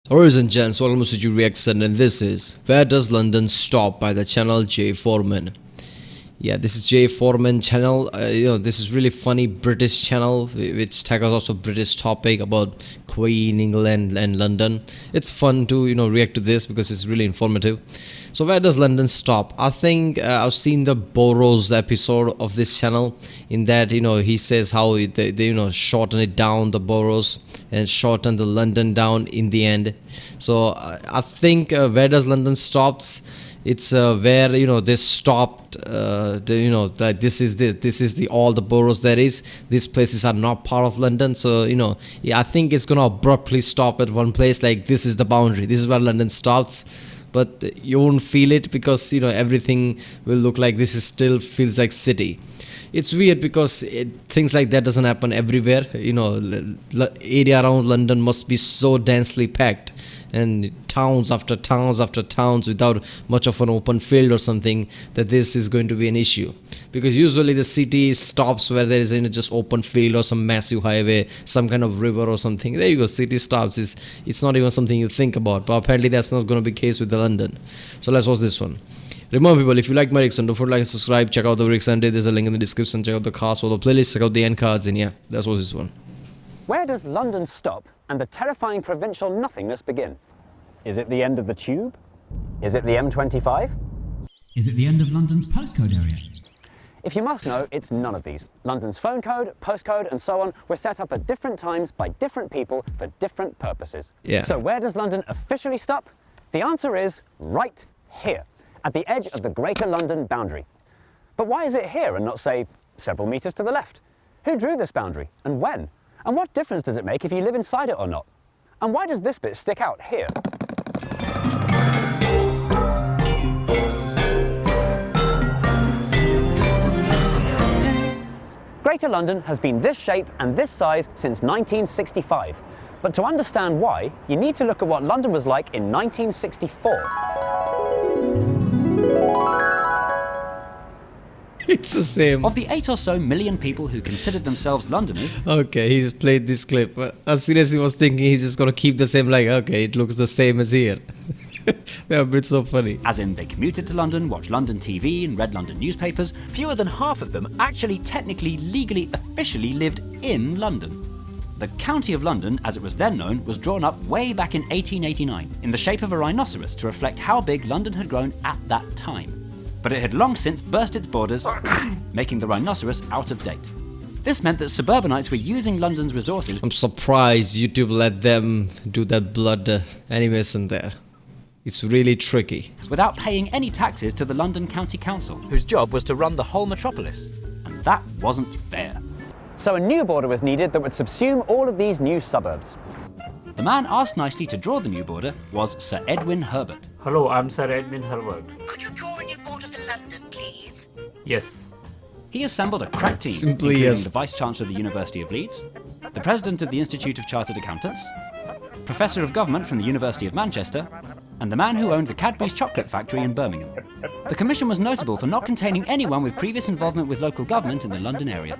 Horizon Gents, welcome to Suju Reaction, and this is Where Does London Stop by the channel Jay Foreman. Yeah, this is Jay Foreman channel. This is really funny British channel which tackles also British topic about Queen, England and London. It's fun to react to this because it's really informative. So where does London stop? I think I've seen the Boroughs episode of this channel. In that he says how they shorten it down, the boroughs, and shorten the London down in the end. So I think where does London stops? It's where they stopped. That this is the all the boroughs there is. These places are not part of London. So I think it's gonna abruptly stop at one place. Like this is the boundary. This is where London stops. But you won't feel it because everything will look like this is still feels like city. It's weird because things like that doesn't happen everywhere. Area around London must be so densely packed, and towns after towns after towns without much of an open field or something, that this is going to be an issue. Because usually the city stops where there is just open field or some massive highway, some kind of river or something. There you go, city stops. It's not even something you think about, but apparently that's not going to be the case with the London. So let's watch this one. Remember people, if you like my reaction, don't forget to like and subscribe. Check out the reaction. There's a link in the description. Check out the cast or the playlist. Check out the end cards, and yeah, that's what this one. Where does London stop and the terrifying provincial nothingness begin? Is it the end of the Tube? Is it the M25? Is it the end of London's postcode area? If you must know, it's none of these. London's phone code, postcode and so on were set up at different times by different people for different purposes. Yeah. So where does London officially stop? The answer is right here, at the edge of the Greater London boundary. But why is it here and not, say, several metres to the left? Who drew this boundary and when? And what difference does it make if you live inside it or not? And why does this bit stick out here? Greater London has been this shape and this size since 1965. But to understand why, you need to look at what London was like in 1964. It's the same. Of the 8 or so million people who considered themselves Londoners, Okay, he's played this clip. But I seriously was thinking he's just gonna keep the same, like, okay, it looks the same as here. Yeah, but it's so funny. as in they commuted to London, watched London TV and read London newspapers, fewer than half of them actually technically, legally, officially lived in London. The County of London, as it was then known, was drawn up way back in 1889 in the shape of a rhinoceros to reflect how big London had grown at that time. But it had long since burst its borders, making the rhinoceros out of date. This meant that suburbanites were using London's resources I'm surprised YouTube let them do that blood animation there. It's really tricky. without paying any taxes to the London County Council, whose job was to run the whole metropolis. And that wasn't fair. So a new border was needed that would subsume all of these new suburbs. The man asked nicely to draw the new border was Sir Edwin Herbert. Hello, I'm Sir Edwin Herbert. Could you draw a new border for London, please? Yes. He assembled a crack team, Simply including yes. the Vice-Chancellor of the University of Leeds, the President of the Institute of Chartered Accountants, Professor of Government from the University of Manchester, and the man who owned the Cadbury's chocolate factory in Birmingham. The commission was notable for not containing anyone with previous involvement with local government in the London area.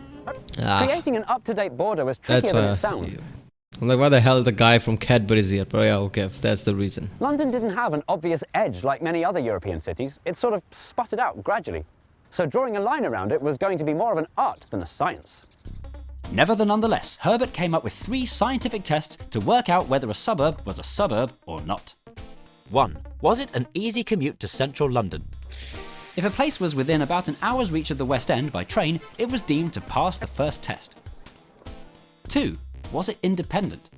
Creating an up-to-date border was trickier That's than why it sounds. I'm like, why the hell the guy from Cadbury's here? But yeah, okay, if that's the reason. London didn't have an obvious edge like many other European cities. It sort of sputtered out gradually. So drawing a line around it was going to be more of an art than a science. Nonetheless, Herbert came up with 3 scientific tests to work out whether a suburb was a suburb or not. 1. Was it an easy commute to central London? If a place was within about an hour's reach of the West End by train, it was deemed to pass the first test. 2. Was it independent?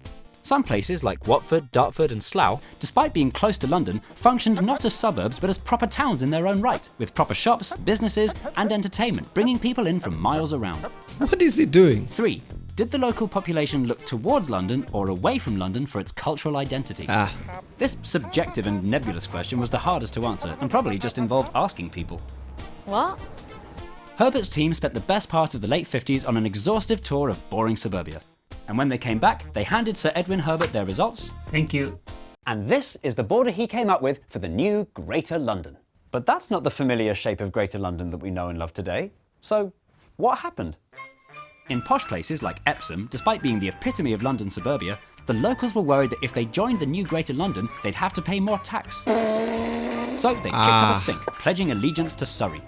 Some places like Watford, Dartford and Slough, despite being close to London, functioned not as suburbs but as proper towns in their own right, with proper shops, businesses and entertainment, bringing people in from miles around. What is he doing? 3. Did the local population look towards London or away from London for its cultural identity? This subjective and nebulous question was the hardest to answer and probably just involved asking people. What? Herbert's team spent the best part of the late 50s on an exhaustive tour of boring suburbia. And when they came back, they handed Sir Edwin Herbert their results. Thank you. And this is the border he came up with for the new Greater London. But that's not the familiar shape of Greater London that we know and love today. So what happened? In posh places like Epsom, despite being the epitome of London suburbia, the locals were worried that if they joined the new Greater London, they'd have to pay more tax. So they kicked up a stink, pledging allegiance to Surrey.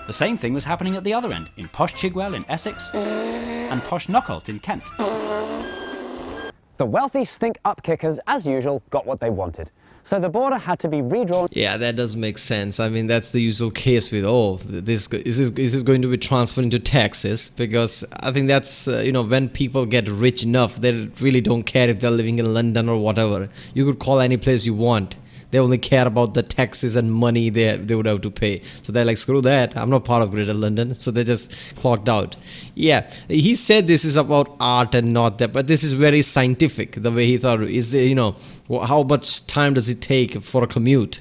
The same thing was happening at the other end, in posh Chigwell in Essex and posh Knockholt in Kent. The wealthy stink-up kickers, as usual, got what they wanted. So the border had to be redrawn. Yeah, that does make sense. I mean, that's the usual case with, this is going to be transferred into taxes, because I think that's, when people get rich enough, they really don't care if they're living in London or whatever. You could call any place you want. They only care about the taxes and money they would have to pay. So they're like, screw that, I'm not part of Greater London. So they just clocked out. Yeah, he said this is about art and not that, but this is very scientific, the way he thought. Is, how much time does it take for a commute?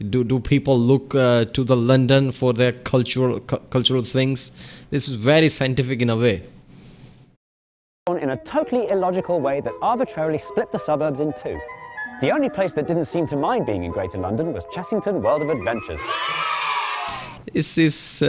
Do people look to the London for their cultural things? This is very scientific in a way. In a totally illogical way that arbitrarily split the suburbs in two. The only place that didn't seem to mind being in Greater London was Chessington World of Adventures. This is,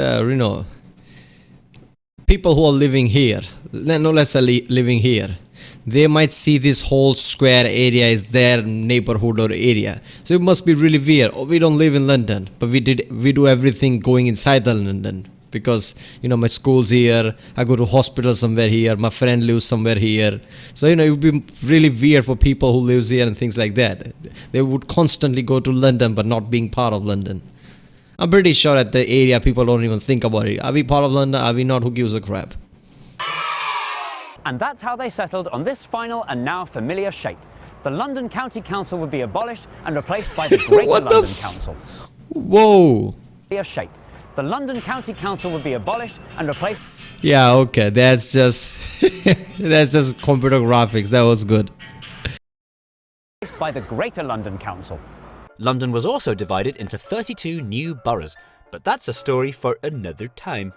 people who are living here, no less living here, they might see this whole square area as their neighborhood or area. So it must be really weird. Oh, we don't live in London, but we do everything going inside the London. Because, my school's here, I go to hospital somewhere here, my friend lives somewhere here. So, it would be really weird for people who lives here and things like that. They would constantly go to London but not being part of London. I'm pretty sure at the area people don't even think about it. Are we part of London? Are we not? Who gives a crap? And that's how they settled on this final and now familiar shape. The London County Council would be abolished and replaced by the Greater London Council. Whoa! Shape. The London County Council would be abolished and replaced. Yeah, okay, that's just that's just computer graphics. That was good. By the Greater London Council. London was also divided into 32 new boroughs, but that's a story for another time.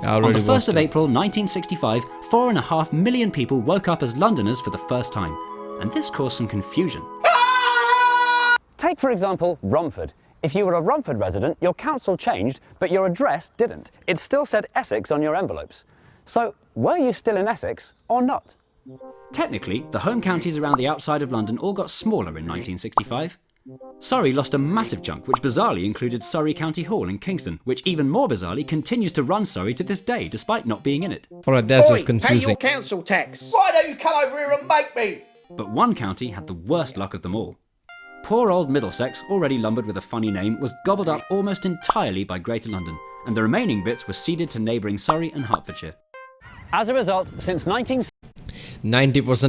On the 1st of April 1965, 4.5 million people woke up as Londoners for the first time, and this caused some confusion. Take, for example, Romford. If you were a Romford resident, your council changed, but your address didn't. It still said Essex on your envelopes. So, were you still in Essex or not? Technically, the home counties around the outside of London all got smaller in 1965. Surrey lost a massive chunk, which bizarrely included Surrey County Hall in Kingston, which even more bizarrely continues to run Surrey to this day, despite not being in it. Alright, that's just confusing. Pay your council tax. Why don't you come over here and make me? But one county had the worst luck of them all. Poor old Middlesex, already lumbered with a funny name, was gobbled up almost entirely by Greater London, and the remaining bits were ceded to neighbouring Surrey and Hertfordshire. As a result, since 90%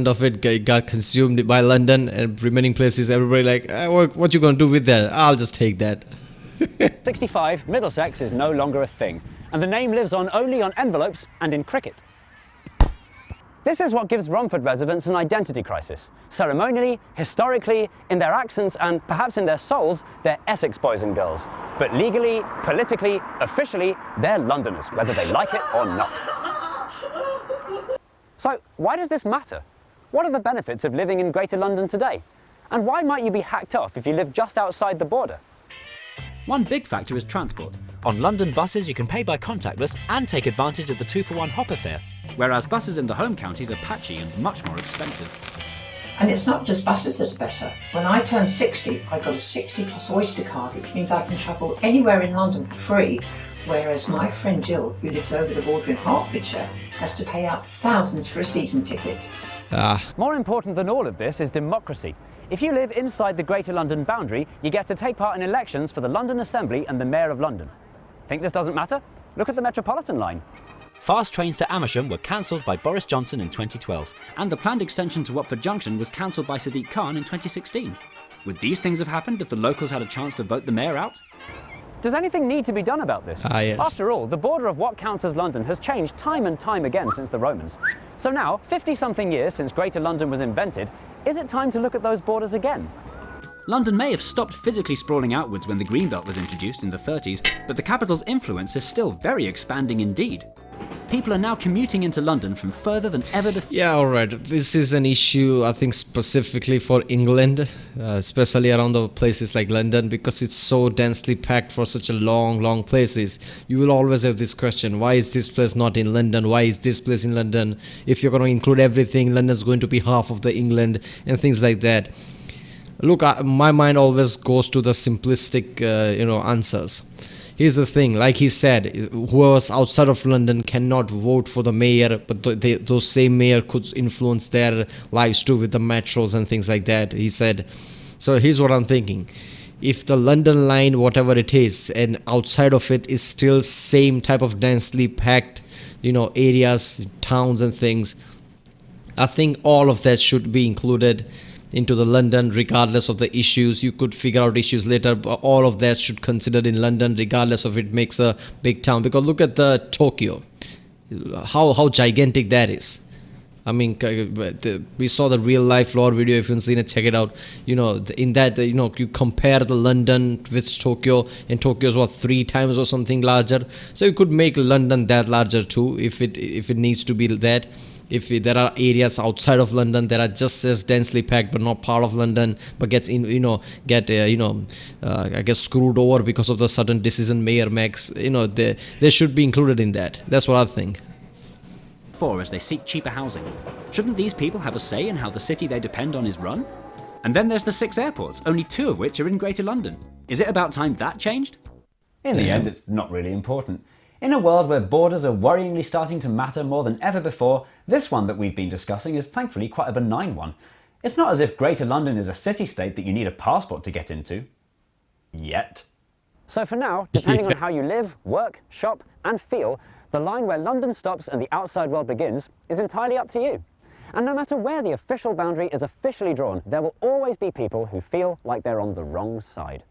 of it got consumed by London, and remaining places, everybody like, what you gonna do with that? I'll just take that. 1965, Middlesex is no longer a thing, and the name lives on only on envelopes and in cricket. This is what gives Romford residents an identity crisis. Ceremonially, historically, in their accents and perhaps in their souls, they're Essex boys and girls. But legally, politically, officially, they're Londoners, whether they like it or not. So why does this matter? What are the benefits of living in Greater London today? And why might you be hacked off if you live just outside the border? One big factor is transport. On London buses, you can pay by contactless and take advantage of the 2-for-1 hopper fare, whereas buses in the home counties are patchy and much more expensive. And it's not just buses that are better. When I turned 60, I got a 60 plus Oyster card, which means I can travel anywhere in London for free, whereas my friend Jill, who lives over the border in Hertfordshire, has to pay out thousands for a season ticket. More important than all of this is democracy. If you live inside the Greater London boundary, you get to take part in elections for the London Assembly and the Mayor of London. Think this doesn't matter? Look at the Metropolitan line. Fast trains to Amersham were cancelled by Boris Johnson in 2012, and the planned extension to Watford Junction was cancelled by Sadiq Khan in 2016. Would these things have happened if the locals had a chance to vote the mayor out? Does anything need to be done about this? Yes. After all, the border of what counts as London has changed time and time again since the Romans. So now, 50-something years since Greater London was invented, is it time to look at those borders again? London may have stopped physically sprawling outwards when the Greenbelt was introduced in the 30s, but the capital's influence is still very expanding indeed. People are now commuting into London from further than ever before. Yeah, alright. This is an issue, I think, specifically for England, especially around the places like London, because it's so densely packed for such a long places. You will always have this question, why is this place not in London? Why is this place in London? If you're going to include everything, London's going to be half of the England and things like that. Look, my mind always goes to the simplistic, answers. Here's the thing, like he said, whoever's outside of London cannot vote for the mayor, but those same mayor could influence their lives too with the metros and things like that, he said. So here's what I'm thinking. If the London line, whatever it is, and outside of it is still same type of densely packed, areas, towns and things, I think all of that should be included into the London regardless of the issues. You could figure out issues later, but all of that should considered in London regardless of it makes a big town. Because look at the Tokyo, how gigantic that is. I mean, we saw the real life lore video. If you haven't seen it, check it out. In that, you compare the London with Tokyo, and Tokyo is what, 3 times or something larger. So you could make London that larger too, if it needs to be that. If there are areas outside of London that are just as densely packed but not part of London, but I guess screwed over because of the sudden decision mayor makes, they should be included in that. That's what I think. As they seek cheaper housing. Shouldn't these people have a say in how the city they depend on is run? And then there's the 6 airports, only 2 of which are in Greater London. Is it about time that changed? In the end, it's not really important. In a world where borders are worryingly starting to matter more than ever before, this one that we've been discussing is thankfully quite a benign one. It's not as if Greater London is a city-state that you need a passport to get into. Yet. So for now, depending on how you live, work, shop and feel, the line where London stops and the outside world begins is entirely up to you. And no matter where the official boundary is officially drawn, there will always be people who feel like they're on the wrong side.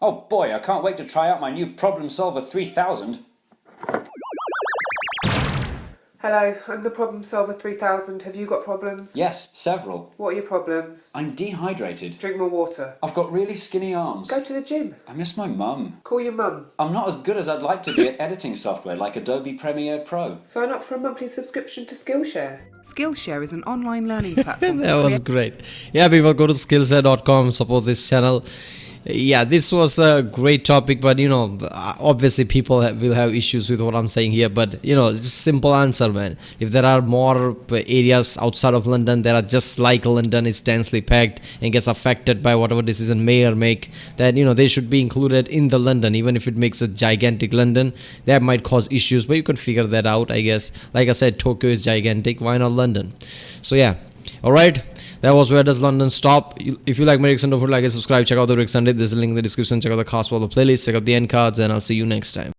Oh boy, I can't wait to try out my new Problem Solver 3000. Hello, I'm the Problem Solver 3000. Have you got problems? Yes, several. What are your problems? I'm dehydrated. Drink more water. I've got really skinny arms. Go to the gym. I miss my mum. Call your mum. I'm not as good as I'd like to be at editing software like Adobe Premiere Pro. Sign up for a monthly subscription to Skillshare. Skillshare is an online learning platform. That was great. Yeah, people, go to Skillshare.com, support this channel. Yeah, this was a great topic, but obviously people will have issues with what I'm saying here, but it's a simple answer, man. If there are more areas outside of London that are just like London, is densely packed and gets affected by whatever decision mayor make, then they should be included in the London. Even if it makes a gigantic London, that might cause issues, but you can figure that out, I guess. Like I said, Tokyo is gigantic, why not London? So yeah, alright. That was Where Does London Stop? If you like my reaction, don't forget to like and subscribe. Check out the Rick Sunday. There's a link in the description. Check out the cast for the playlist. Check out the end cards, and I'll see you next time.